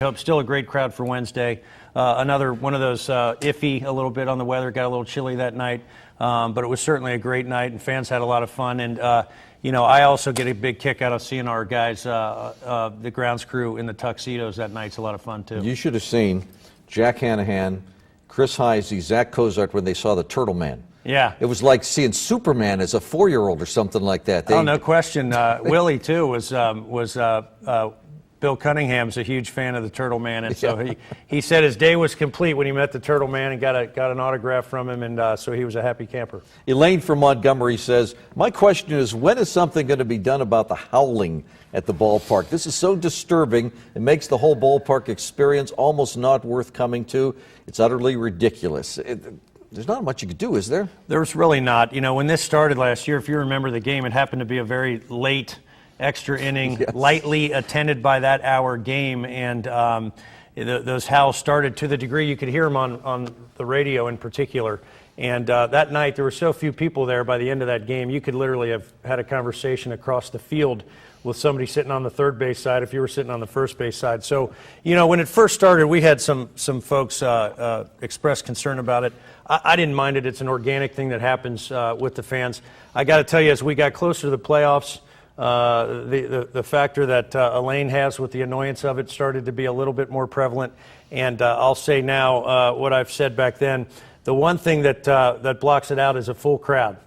Hope still a great crowd for Wednesday. Another one of those iffy a little bit on the weather. Got a little chilly that night, but it was certainly a great night, and fans had a lot of fun. And I also get a big kick out of seeing our guys, the grounds crew in the tuxedos that night. It's a lot of fun too. You should have seen Jack Hanahan, Chris Heisey, Zach Kozart when they saw the Turtle Man. Yeah. It was like seeing Superman as a 4-year-old or something like that. Oh, no question. Willie, too, was Bill Cunningham's a huge fan of the Turtle Man, and so he said his day was complete when he met the Turtle Man and got an autograph from him, and so he was a happy camper. Elaine from Montgomery says, my question is, when is something going to be done about the howling at the ballpark? This is so disturbing. It makes the whole ballpark experience almost not worth coming to. It's utterly ridiculous. There's not much you could do, is there? There's really not. When this started last year, if you remember the game, it happened to be a very late extra inning, yes, lightly attended by that hour game, and those howls started to the degree you could hear them on the radio in particular. And that night, there were so few people there. By the end of that game, you could literally have had a conversation across the field with somebody sitting on the third base side if you were sitting on the first base side. So, when it first started, we had some folks express concern about it. I didn't mind it. It's an organic thing that happens with the fans. I got to tell you, as we got closer to the playoffs, the factor that Elaine has with the annoyance of it started to be a little bit more prevalent. And I'll say now what I've said back then. The one thing that blocks it out is a full crowd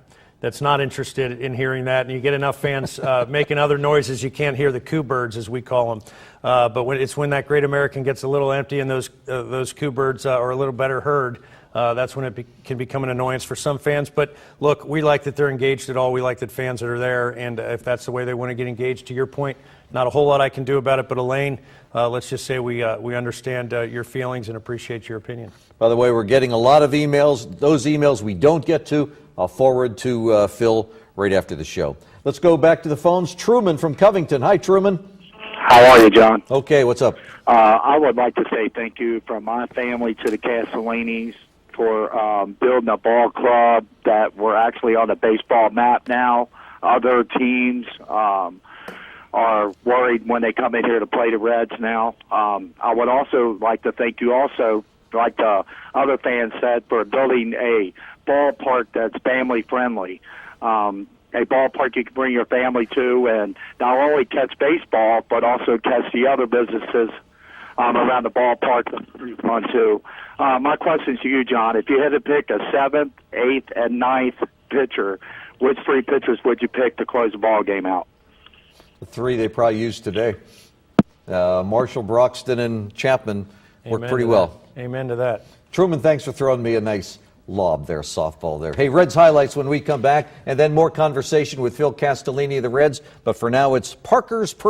that's not interested in hearing that. And you get enough fans making other noises, you can't hear the coo birds, as we call them. But when that Great American gets a little empty and those coo birds are a little better heard, that's when it can become an annoyance for some fans. But look, we like that they're engaged at all. We like that fans are there, and if that's the way they want to get engaged, to your point, not a whole lot I can do about it. But Elaine, let's just say we understand your feelings and appreciate your opinion. By the way, we're getting a lot of emails. Those emails we don't get to, I'll forward to Phil right after the show. Let's go back to the phones. Truman from Covington. Hi, Truman. How are you, John? Okay, what's up? I would like to say thank you from my family to the Castellinis for building a ball club that we're actually on the baseball map now. Other teams are worried when they come in here to play the Reds now. I would also like to thank you also, like the other fans said, for building a ballpark that's family-friendly. A ballpark you can bring your family to and not only catch baseball, but also catch the other businesses around the ballpark on too. My question to you, John, if you had to pick a 7th, 8th, and 9th pitcher, which 3 pitchers would you pick to close the ball game out? The 3 they probably used today. Marshall, Broxton, and Chapman worked pretty well. Amen to that. Truman, thanks for throwing me a nice lob there, softball there. Hey, Reds highlights when we come back, and then more conversation with Phil Castellini of the Reds. But for now, it's Parker's Perfect.